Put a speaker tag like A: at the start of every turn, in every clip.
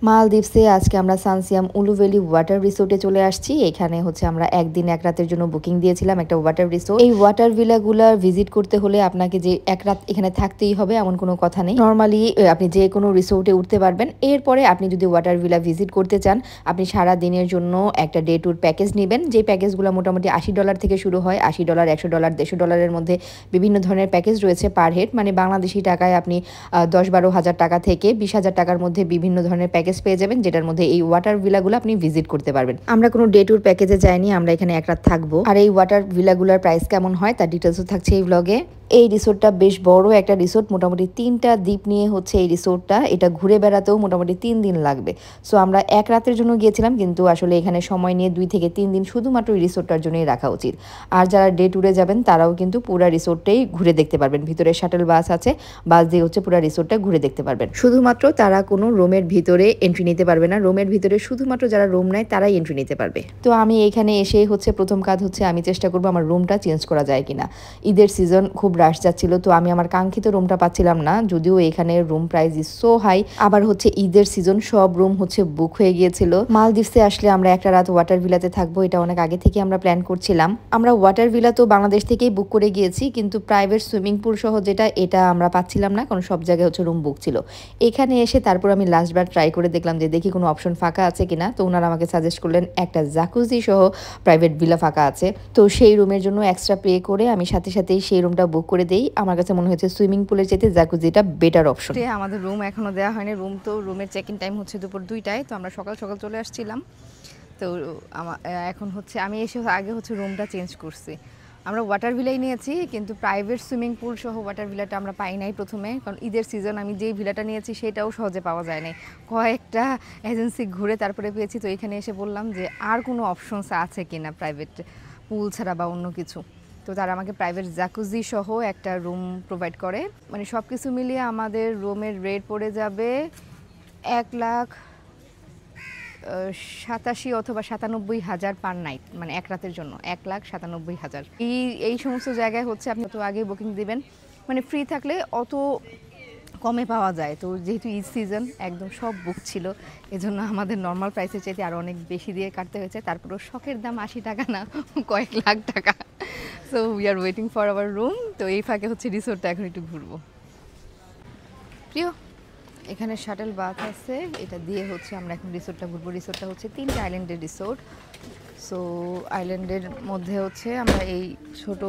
A: মালদ্বীপসে আজকে আমরা সানসিয়াম উলু ভ্যালি ওয়াটার রিসোর্টে চলে আসছি। এখানে হচ্ছে আমরা একদিন এক রাতের জন্য বুকিং দিয়েছিলাম একটা ওয়াটার রিসোর্ট। এই ওয়াটার ভিলাগুলা ভিজিট করতে হলে আপনাকে যে এক রাত এখানে থাকতেই হবে এমন কোনো কথা নেই। নর্মালি আপনি যে কোনো রিসোর্টে উঠতে পারবেন। এরপরে আপনি যদি ওয়াটার ভিলা ভিজিট করতে চান, আপনি সারা দিনের জন্য একটা ডে ট্যুর প্যাকেজ নেবেন। যে প্যাকেজগুলো মোটামুটি $80 থেকে শুরু হয়। $80, $100, $150 মধ্যে বিভিন্ন ধরনের প্যাকেজ রয়েছে পার হেড। মানে বাংলাদেশি টাকায় আপনি 10-12 হাজার টাকা থেকে 20,000 টাকার মধ্যে বিভিন্ন ধরনের প্যাকেজ পেয়ে যাবেন, যেটার মধ্যে এই ওয়াটার ভিলাগুলো আপনি ভিজিট করতে পারবেন। আমরা কোনো ডে ট্যুর প্যাকেজে যাইনি, আমরা এখানে এক রাত থাকবো। আর এই ওয়াটার ভিলাগুলোর প্রাইস কেমন হয় তার ডিটেলসও থাকছে এই ব্লগে। এই রিসোর্টটা বেশ বড় একটা রিসোর্ট, মোটামুটি 3টা দ্বীপ নিয়ে হচ্ছে এই রিসোর্টটা। এটা ঘুরে বেড়াতেও মোটামুটি 3 দিন লাগবে। সো আমরা এক রাতের জন্য গিয়েছিলাম, কিন্তু আসলে এখানে সময় নিয়ে 2 থেকে 3 দিন শুধুমাত্র এই রিসোর্টটার জন্যই রাখা উচিত। আর যারা ডে ট্যুরে যাবেন তারাও কিন্তু পুরো রিসোর্টটাই ঘুরে দেখতে পারবেন। ভিতরে শাটল বাস আছে, বাস দিয়ে হচ্ছে পুরো রিসোর্টটা ঘুরে দেখতে পারবেন। শুধুমাত্র তারা কোনো রুমের ভিতরে এন্ট্রি নিতে পারবে না, রুমের ভিতরে শুধুমাত্র যারা রুম নেয় তারাই এন্ট্রি নিতে পারবে। তো আমি এখানে এসে হচ্ছে প্রথম কাজ হচ্ছে আমি চেষ্টা করবো আমার রুমটা চেঞ্জ করা যায় কিনা। ঈদের সিজন খুব রাশ যাচ্ছিল, তো আমি আমার কাঙ্ক্ষিত রুমটা পাচ্ছিলাম না, যদিও এখানে room price is so high. আবার হচ্ছে ঈদের সিজন, সব রুম হচ্ছে বুক হয়ে গিয়েছিল। মালদ্বীপসে আসলে আমরা একটা রাত ওয়াটার ভিলাতে থাকবো, এটা অনেক আগে থেকে আমরা প্ল্যান করছিলাম। আমরা ওয়াটার ভিলা তো বাংলাদেশ থেকেই বুক করে গিয়েছি, কিন্তু প্রাইভেট সুইমিং পুল সহ এটা আমরা পাচ্ছিলাম না, কারণ সব জায়গায় হচ্ছে রুম বুক ছিল। এখানে এসে তারপর আমি লাস্টবার ট্রাই করে দেখলাম যে দেখি কোনো অপশন ফাঁকা আছে কিনা। তো ওনারা আমাকে সাজেস্ট করলেন একটা জাকুজি সহ প্রাইভেট ভিলা ফাঁকা আছে। তো সেই রুমের জন্য এক্সট্রা পে করে আমি সাথে সাথেই সেই রুমটা বুক করে দেই। আমার কাছে মনে হয়েছে সুইমিং পুলের চাইতে জাকুজিটা বেটার অপশন। আমাদের রুম এখনো দেওয়া হয়নি। রুমের চেক ইন টাইম হচ্ছে দুপুর 2টায়, তো আমরা সকাল সকাল চলে আসছিলাম। তো এখন হচ্ছে আমি এসে আগে হচ্ছে রুমটা চেঞ্জ করছি। আমরা ওয়াটার ভিলাই নিয়েছি, কিন্তু প্রাইভেট সুইমিং পুল সহ ওয়াটার ভিলাটা আমরা পাই নাই প্রথমে, কারণ ঈদের সিজন আমি যেই ভিলাটা নিয়েছি সেটাও সহজে পাওয়া যায় নাই। কয়েকটা এজেন্সি ঘুরে তারপরে পেয়েছি। তো এখানে এসে বললাম যে আর কোনো অপশনস আছে কিনা প্রাইভেট পুল ছাড়া বা অন্য কিছু। তো তারা আমাকে প্রাইভেট জাকুজি সহ একটা রুম প্রোভাইড করে। মানে সব কিছু মিলিয়ে আমাদের রুমের রেট পড়ে যাবে 1,87,000 অথবা 97,000 পার নাইট, মানে এক রাতের জন্য 1,97,000। এই সমস্ত জায়গায় হচ্ছে আপনি তো আগে বুকিং দিবেন, মানে ফ্রি থাকলে অত কমে পাওয়া যায়। তো যেহেতু ঈদ সিজন একদম সব বুক ছিল, এজন্য আমাদের নর্মাল প্রাইসের চাইতে আরও অনেক বেশি দিয়ে কাটতে হয়েছে। তারপরেও শখের দাম 80 টাকা না, কয়েক লাখ টাকা। So we are waiting for our room. তো এই ফাঁকে হচ্ছে রিসোর্টটা এখন একটু ঘুরবো। প্রিয়, এখানে শাটল বাথ আছে, এটা দিয়ে হচ্ছে আমরা এখন রিসোর্টটা ঘুরবো। রিসোর্টটা হচ্ছে 3টা আইল্যান্ডের রিসোর্ট। সো আইল্যান্ডের মধ্যে হচ্ছে আমরা এই ছোট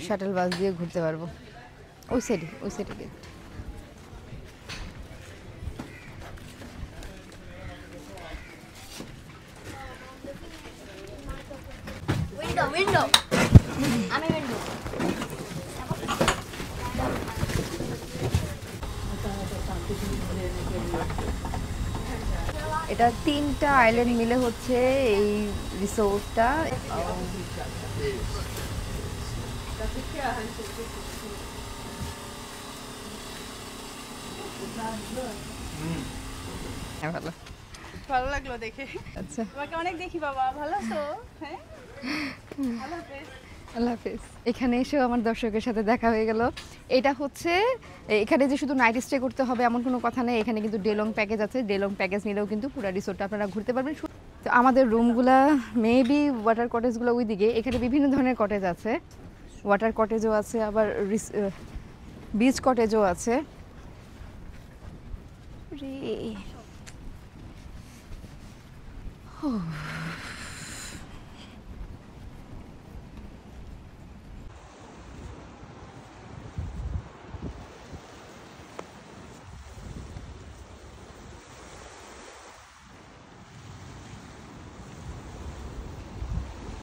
A: শাটল বাস দিয়ে ঘুরতে পারবো। ওই সাইডে গিয়ে উইন্ডো আমি উইন্ডো। এটা 3টা আইল্যান্ড মিলে হচ্ছে এই রিসোর্টটা।
B: ভালো লাগলো দেখে।
A: আচ্ছা,
B: তোমাকে অনেক দেখি বাবা। ভালো আছো? হ্যাঁ, আল্লাহ হাফেজ।
A: আল্লাহ হাফেজ। এখানে এসেও আমার দর্শকের সাথে দেখা হয়ে গেল। এটা হচ্ছে এখানে যে শুধু নাইট স্টে করতে হবে এমন কোনো কথা নেই, এখানে কিন্তু ডে লং প্যাকেজ আছে। ডে লং প্যাকেজ নিলেও কিন্তু পুরো রিসোর্টটা আপনারা ঘুরতে পারবেন। তো আমাদের রুমগুলা মেবি ওয়াটার কটেজগুলো ওই দিকে। এখানে বিভিন্ন ধরনের কটেজ আছে, ওয়াটার কটেজও আছে, আবার বিচ কটেজও আছে।